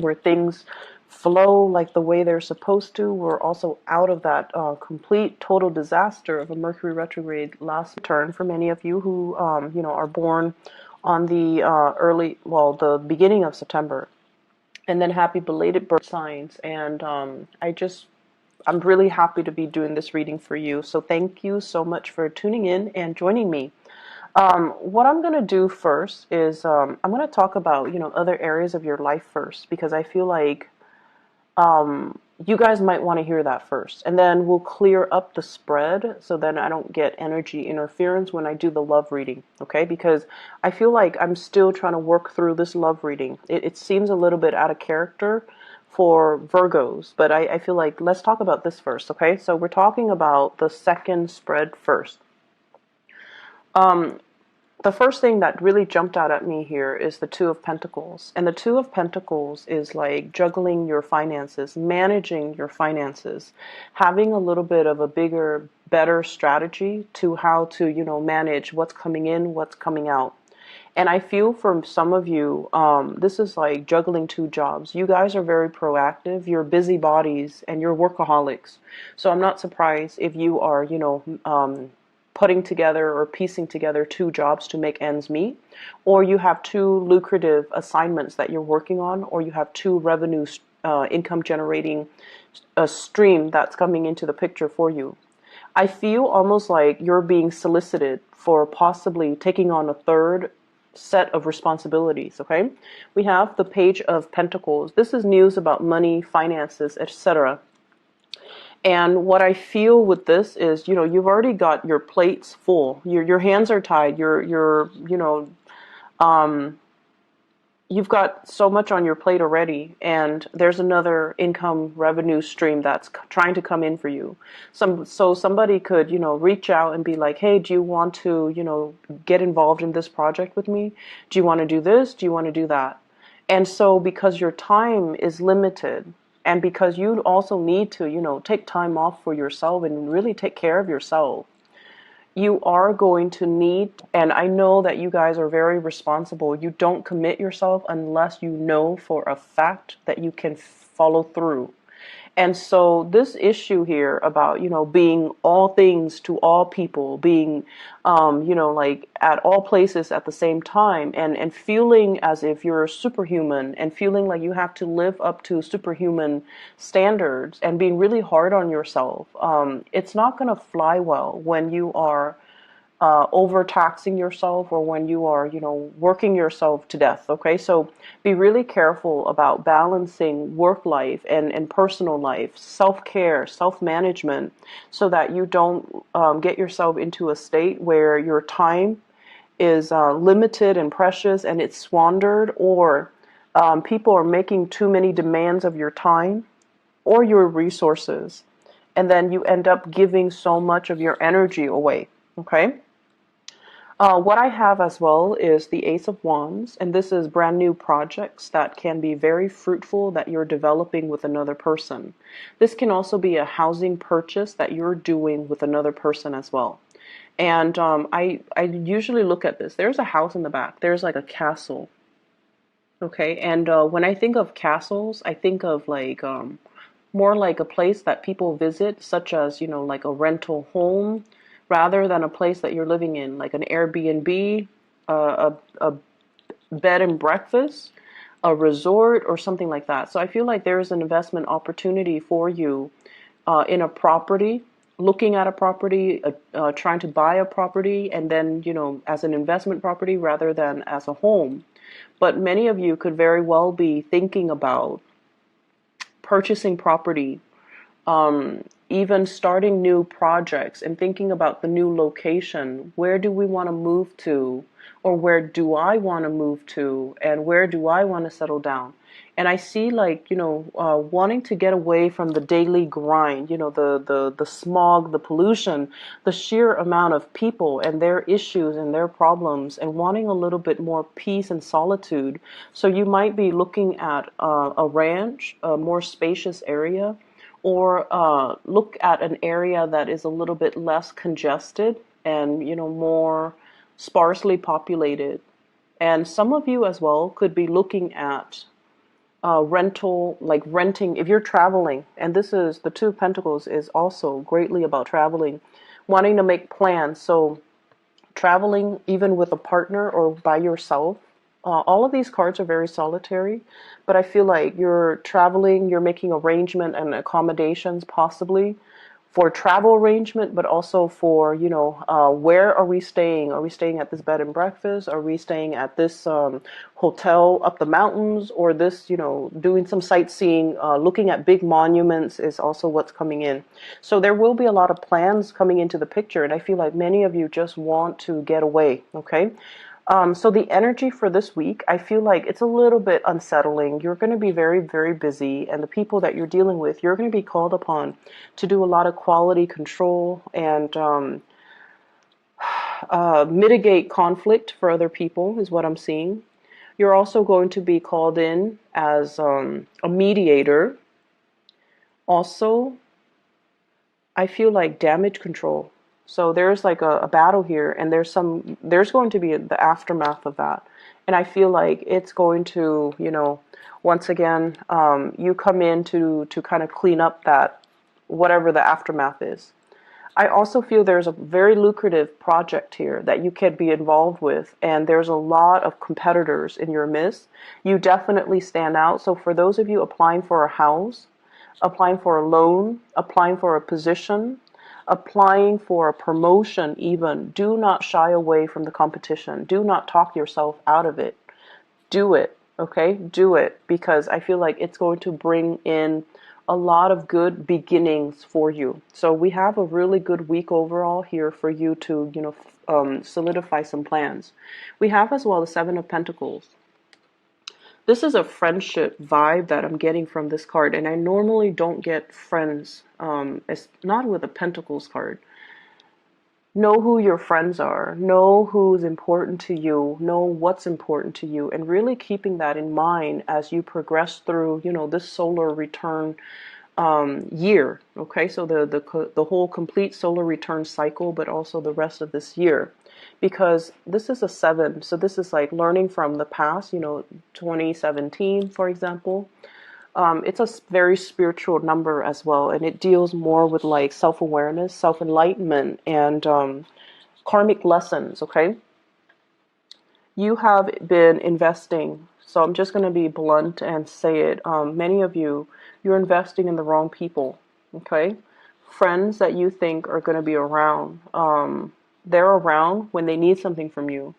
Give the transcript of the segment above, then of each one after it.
where things flow like the way they're supposed to. We're also out of that complete total disaster of a Mercury retrograde last turn for many of you who are born on the the beginning of September. And then happy belated birth signs. And I'm really happy to be doing this reading for you. So thank you so much for tuning in and joining me. What I'm going to do first is I'm going to talk about, other areas of your life first, because I feel like you guys might want to hear that first. And then we'll clear up the spread so then I don't get energy interference when I do the love reading, okay? Because I feel like I'm still trying to work through this love reading. It seems a little bit out of character for Virgos, but I feel like let's talk about this first, okay? So we're talking about the second spread first. The first thing that really jumped out at me here is the Two of Pentacles. And the Two of Pentacles is like juggling your finances, managing your finances, having a little bit of a bigger, better strategy to how to, manage what's coming in, what's coming out. And I feel for some of you, this is like juggling two jobs. You guys are very proactive. You're busybodies and you're workaholics. So I'm not surprised if you are, putting together or piecing together two jobs to make ends meet, or you have two lucrative assignments that you're working on, or you have two revenue income generating stream that's coming into the picture for you. I feel almost like you're being solicited for possibly taking on a third set of responsibilities, okay? We have the Page of Pentacles. This is news about money, finances, etc. And what I feel with this is, you've already got your plates full. Your hands are tied. You've got so much on your plate already, and there's another income revenue stream that's trying to come in for you. So somebody could, reach out and be like, hey, do you want to, get involved in this project with me? Do you want to do this? Do you want to do that? And so because your time is limited, and because you also need to, take time off for yourself and really take care of yourself, you are going to need, and I know that you guys are very responsible. You don't commit yourself unless you know for a fact that you can follow through. And so this issue here about, being all things to all people, being, like at all places at the same time, and feeling as if you're superhuman and feeling like you have to live up to superhuman standards and being really hard on yourself, it's not going to fly well when you are overtaxing yourself or when you are, working yourself to death. Okay, so be really careful about balancing work life and personal life, self-care, self-management, so that you don't get yourself into a state where your time is limited and precious and it's squandered, or people are making too many demands of your time or your resources, and then you end up giving so much of your energy away. Okay. What I have as well is the Ace of Wands, and this is brand new projects that can be very fruitful that you're developing with another person. This can also be a housing purchase that you're doing with another person as well. And I usually look at this. There's a house in the back. There's like a castle. Okay, and when I think of castles, I think of like more like a place that people visit, such as, like a rental home, rather than a place that you're living in, like an Airbnb, a bed and breakfast, a resort, or something like that. So I feel like there's an investment opportunity for you in a property, looking at a property, trying to buy a property, and then, as an investment property rather than as a home. But many of you could very well be thinking about purchasing property, even starting new projects and thinking about the new location. Where do we want to move to? Or where do I want to move to? And where do I want to settle down? And I see like, wanting to get away from the daily grind, the smog, the pollution, the sheer amount of people and their issues and their problems, and wanting a little bit more peace and solitude. So you might be looking at a ranch, a more spacious area, or look at an area that is a little bit less congested and, more sparsely populated. And some of you as well could be looking at rental, like renting, if you're traveling, and this is the Two of Pentacles is also greatly about traveling, wanting to make plans. So traveling even with a partner or by yourself. All of these cards are very solitary, but I feel like you're traveling, you're making arrangement and accommodations possibly for travel arrangement, but also for, where are we staying? Are we staying at this bed and breakfast? Are we staying at this hotel up the mountains? Or this, doing some sightseeing, looking at big monuments is also what's coming in. So there will be a lot of plans coming into the picture, and I feel like many of you just want to get away, okay? So the energy for this week, I feel like it's a little bit unsettling. You're going to be very, very busy, and the people that you're dealing with, you're going to be called upon to do a lot of quality control and mitigate conflict for other people, is what I'm seeing. You're also going to be called in as a mediator. Also, I feel like damage control. So there's like a battle here, and there's going to be the aftermath of that. And I feel like it's going to, once again, you come in to kind of clean up that, whatever the aftermath is. I also feel there's a very lucrative project here that you could be involved with, and there's a lot of competitors in your midst. You definitely stand out. So for those of you applying for a house, applying for a loan, applying for a position, applying for a promotion even, do not shy away from the competition. Do not talk yourself out of it. Do it, okay? Do it, because I feel like it's going to bring in a lot of good beginnings for you. So we have a really good week overall here for you to, solidify some plans. We have as well the Seven of Pentacles. This is a friendship vibe that I'm getting from this card, and I normally don't get friends. It's not with a Pentacles card. Know who your friends are. Know who's important to you. Know what's important to you, and really keeping that in mind as you progress through, this solar return year. Okay, so the whole complete solar return cycle, but also the rest of this year, because this is a 7. So this is like learning from the past. 2017, for example. It's a very spiritual number as well, and it deals more with like self-awareness, self-enlightenment, and karmic lessons. Okay, you have been investing. So I'm just going to be blunt and say it. Many of you, you're investing in the wrong people. Okay, friends that you think are going to be around, they're around when they need something from you,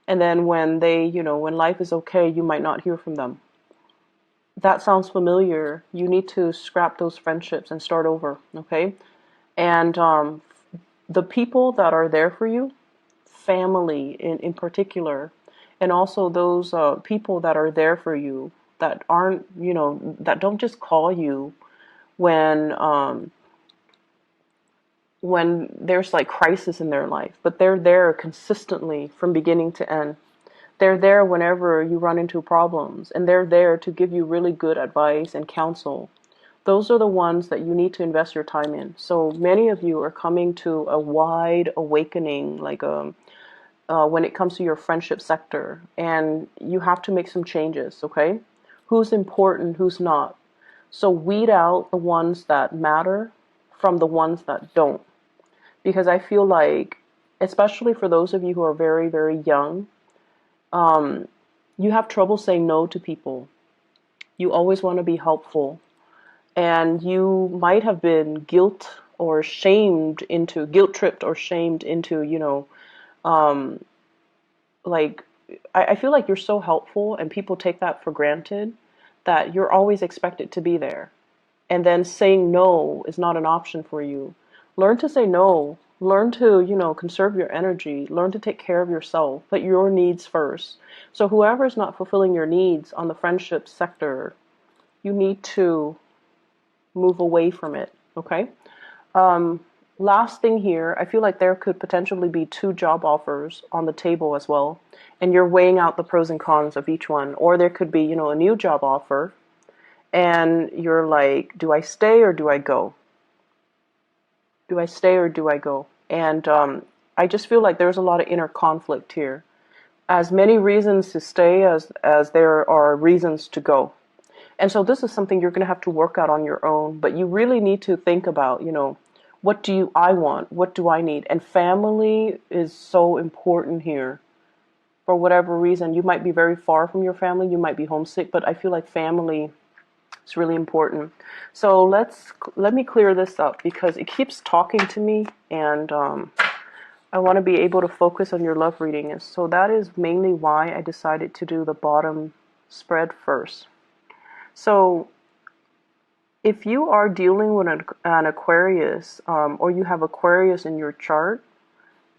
and then when when life is okay, you might not hear from them. That sounds familiar. You need to scrap those friendships and start over. Okay, and the people that are there for you, family in particular, and also those people that are there for you that aren't, that don't just call you when there's like crisis in their life, but they're there consistently from beginning to end. They're there whenever you run into problems, and they're there to give you really good advice and counsel. Those are the ones that you need to invest your time in. So many of you are coming to a wide awakening, like when it comes to your friendship sector, and you have to make some changes. Okay, who's important, who's not. So weed out the ones that matter from the ones that don't, because I feel like, especially for those of you who are very, very young, you have trouble saying no to people. You always want to be helpful, and you might have been guilt tripped or shamed into, like, I feel like you're so helpful, and people take that for granted, that you're always expected to be there. And then saying no is not an option for you. Learn to say no. Learn to, conserve your energy. Learn to take care of yourself. Put your needs first. So whoever's not fulfilling your needs on the friendship sector, you need to move away from it. Okay? Last thing here, I feel like there could potentially be 2 job offers on the table as well, and you're weighing out the pros and cons of each one. Or there could be, a new job offer, and you're like, do I stay or do I go? Do I stay or do I go? And I just feel like there's a lot of inner conflict here. As many reasons to stay as there are reasons to go. And so this is something you're going to have to work out on your own, but you really need to think about, what do I want? What do I need? And family is so important here. For whatever reason, you might be very far from your family, you might be homesick, but I feel like family is really important. So let me clear this up because it keeps talking to me, and I want to be able to focus on your love reading. And so that is mainly why I decided to do the bottom spread first. So if you are dealing with an Aquarius, or you have Aquarius in your chart,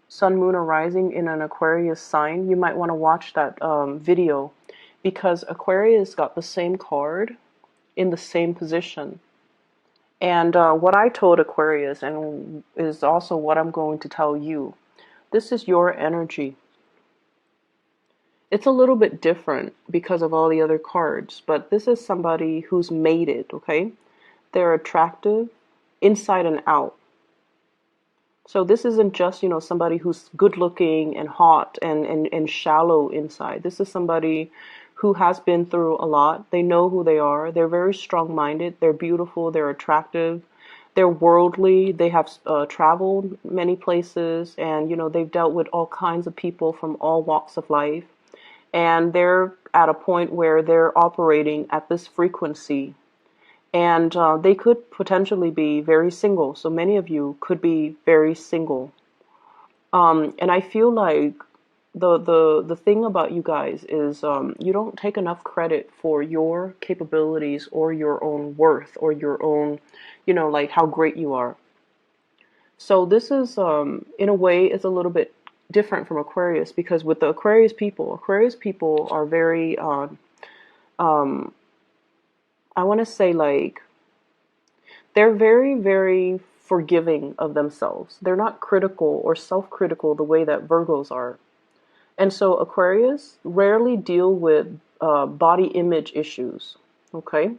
Sun, Moon, or Rising in an Aquarius sign, you might want to watch that video, because Aquarius got the same card in the same position. And what I told Aquarius, and is also what I'm going to tell you, this is your energy. It's a little bit different because of all the other cards, but this is somebody who's mated, okay? They're attractive inside and out. So this isn't just, somebody who's good looking and hot and shallow inside. This is somebody who has been through a lot. They know who they are. They're very strong-minded. They're beautiful. They're attractive. They're worldly. They have traveled many places, and, they've dealt with all kinds of people from all walks of life. And they're at a point where they're operating at this frequency. And they could potentially be very single. So many of you could be very single. And I feel like the thing about you guys is you don't take enough credit for your capabilities or your own worth or your own, like how great you are. So this is, in a way, it's a little bit different from Aquarius, because with the Aquarius people are very, I want to say, like, they're very, very forgiving of themselves. They're not critical or self-critical the way that Virgos are. And so Aquarius rarely deal with body image issues, okay?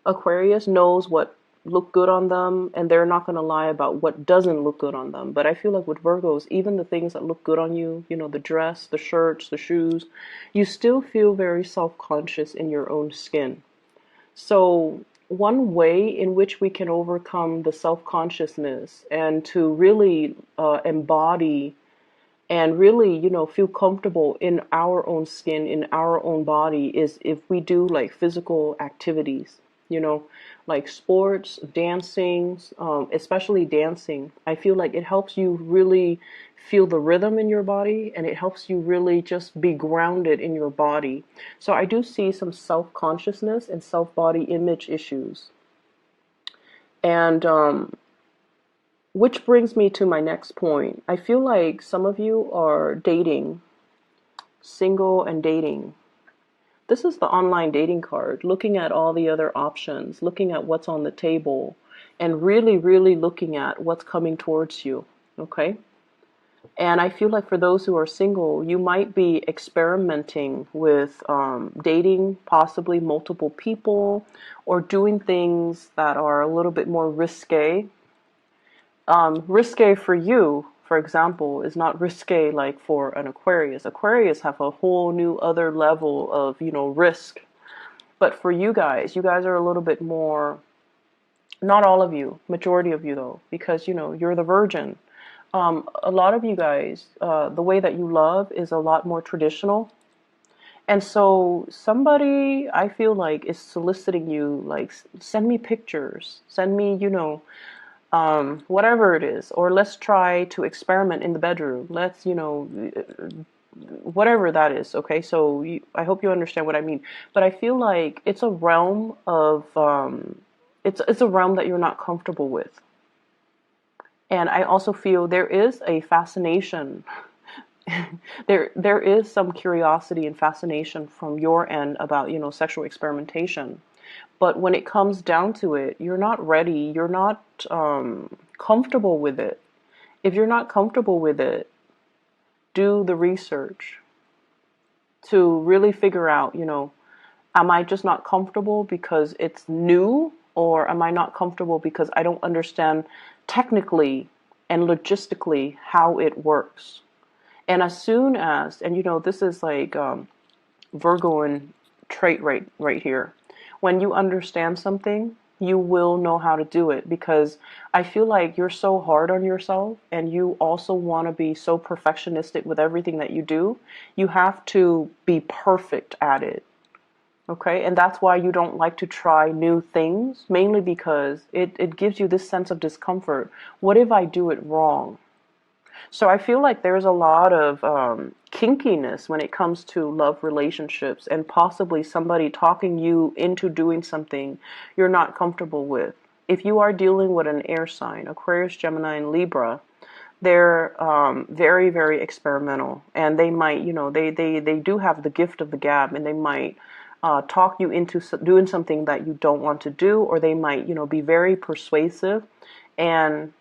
Aquarius knows what look good on them, and they're not going to lie about what doesn't look good on them. But I feel like with Virgos, even the things that look good on you, the dress, the shirts, the shoes, you still feel very self-conscious in your own skin. So one way in which we can overcome the self-consciousness and to really embody and really, feel comfortable in our own skin, in our own body, is if we do like physical activities, like sports, dancing, especially dancing. I feel like it helps you really feel the rhythm in your body, and it helps you really just be grounded in your body. So I do see some self-consciousness and self-body image issues. And which brings me to my next point. I feel like some of you are dating, single and dating. This is the online dating card, looking at all the other options, looking at what's on the table, and really, really looking at what's coming towards you, okay? And I feel like for those who are single, you might be experimenting with dating possibly multiple people, or doing things that are a little bit more risque. Risque for you, for example, is not risque like for an Aquarius. Aquarius have a whole new other level of, risk. But for you guys are a little bit more, not all of you, majority of you though, because, you're the virgin. A lot of you guys, the way that you love is a lot more traditional. And so somebody, I feel like, is soliciting you, like, send me pictures, send me, whatever it is, or let's try to experiment in the bedroom. Let's, whatever that is. Okay. So I hope you understand what I mean, but I feel like it's a realm of, it's a realm that you're not comfortable with. And I also feel there is a fascination. there is some curiosity and fascination from your end about, sexual experimentation. But when it comes down to it, you're not ready. You're not comfortable with it. If you're not comfortable with it, do the research to really figure out, am I just not comfortable because it's new, or am I not comfortable because I don't understand technically and logistically how it works? And as soon as, and this is like Virgoan trait right here. when you understand something, you will know how to do it, because I feel like you're so hard on yourself and you also want to be so perfectionistic with everything that you do. You have to be perfect at it. Okay, and that's why you don't like to try new things, mainly because it gives you this sense of discomfort. What if I do it wrong? So I feel like there's a lot of kinkiness when it comes to love relationships, and possibly somebody talking you into doing something you're not comfortable with. If you are dealing with an air sign, Aquarius, Gemini, and Libra, they're very, very experimental, and they might, they do have the gift of the gab, and they might talk you into doing something that you don't want to do, or they might, be very persuasive. And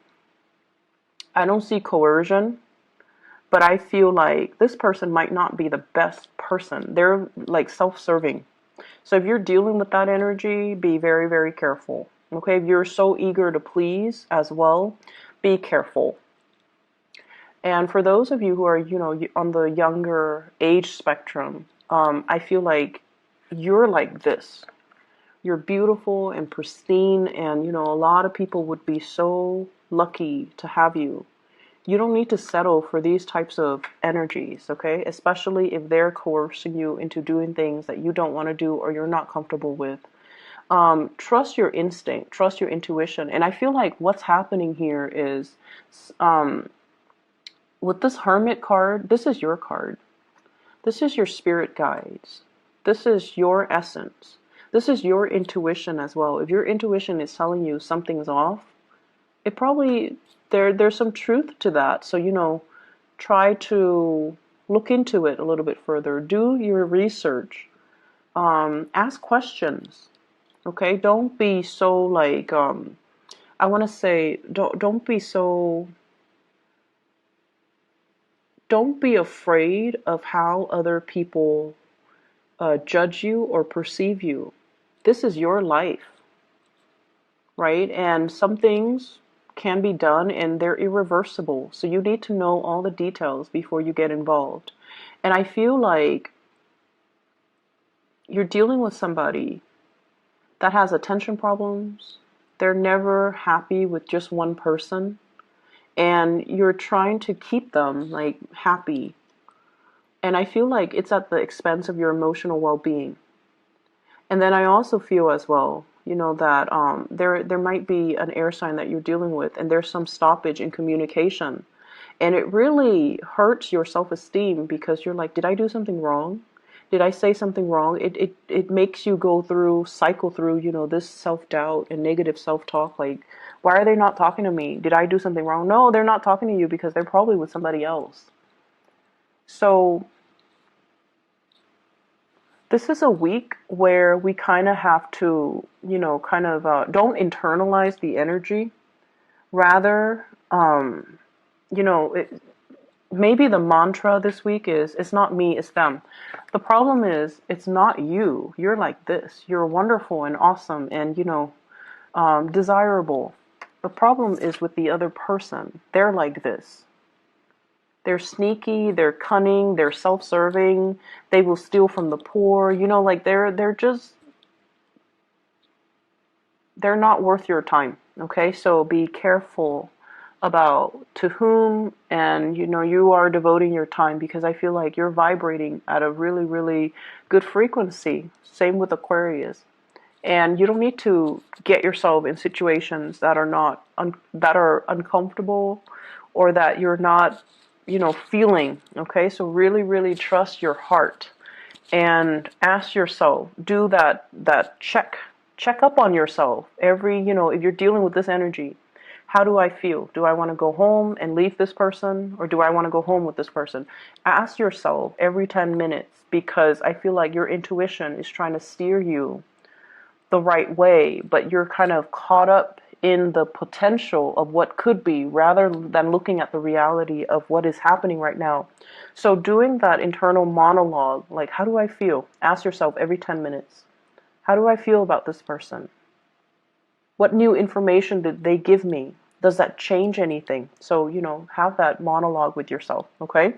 I don't see coercion, but I feel like this person might not be the best person. They're like self-serving. So if you're dealing with that energy, be very, very careful. Okay, if you're so eager to please as well, be careful. And for those of you who are, on the younger age spectrum, I feel like you're like this. You're beautiful and pristine, and, a lot of people would be so lucky to have you. You don't need to settle for these types of energies, okay? Especially if they're coercing you into doing things that you don't want to do or you're not comfortable with. Trust your instinct, trust your intuition. And I feel like what's happening here is, with this Hermit card, this is your card. This is your spirit guides. This is your essence. This is your intuition as well. If your intuition is telling you something's off, it probably, there's some truth to that. So, try to look into it a little bit further. Do your research. Ask questions. Okay? Don't be so like, I want to say, don't be afraid of how other people judge you or perceive you. This is your life, right? And some things can be done and they're irreversible. So you need to know all the details before you get involved. And I feel like you're dealing with somebody that has attention problems. They're never happy with just one person. And you're trying to keep them like happy. And I feel like it's at the expense of your emotional well-being. And then I also feel as well, that there might be an air sign that you're dealing with, and there's some stoppage in communication. And it really hurts your self-esteem, because you're like, did I do something wrong? Did I say something wrong? It makes you cycle through, this self-doubt and negative self-talk. Like, why are they not talking to me? Did I do something wrong? No, they're not talking to you because they're probably with somebody else. So this is a week where we kind of have to, don't internalize the energy. Rather, maybe the mantra this week is, it's not me, it's them. The problem is, it's not you. You're like this. You're wonderful and awesome and, desirable. The problem is with the other person. They're like this. They're sneaky, they're cunning, they're self-serving, they will steal from the poor, they're not worth your time, okay? So be careful about to whom and you are devoting your time, because I feel like you're vibrating at a really, really good frequency. Same with Aquarius. And you don't need to get yourself in situations that are not that are uncomfortable, or that you're not feeling. Okay, so really, really trust your heart and ask yourself, do that check up on yourself every, if you're dealing with this energy. How do I feel? Do I want to go home and leave this person, or do I want to go home with this person? Ask yourself every 10 minutes, because I feel like your intuition is trying to steer you the right way, but you're kind of caught up in the potential of what could be, rather than looking at the reality of what is happening right now. So doing that internal monologue, like, how do I feel? Ask yourself every 10 minutes. How do I feel about this person? What new information did they give me? Does that change anything? So, have that monologue with yourself, okay?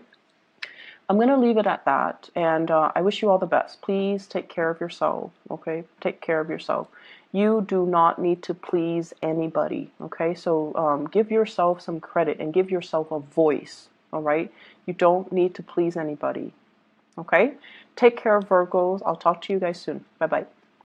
I'm going to leave it at that, and I wish you all the best. Please take care of yourself, okay? Take care of yourself. You do not need to please anybody, okay? So give yourself some credit and give yourself a voice, all right? You don't need to please anybody, okay? Take care, Virgos. I'll talk to you guys soon. Bye-bye.